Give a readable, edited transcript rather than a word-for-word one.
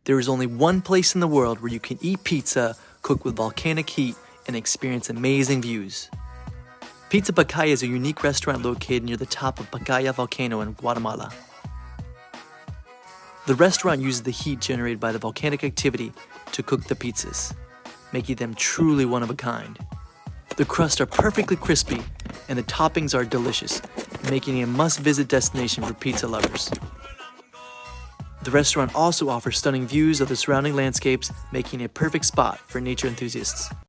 There is only one place in the world where you can eat pizza cooked with volcanic heat and experience amazing views. Pizza Pacaya is a unique restaurant located near the top of Pacaya Volcano in Guatemala. The restaurant uses the heat generated by the volcanic activity to cook the pizzas, making them truly one of a kind. The crusts are perfectly crispy and the toppings are delicious, making it a must-visit destination for pizza lovers. The restaurant also offers stunning views of the surrounding landscapes, making it a perfect spot for nature enthusiasts.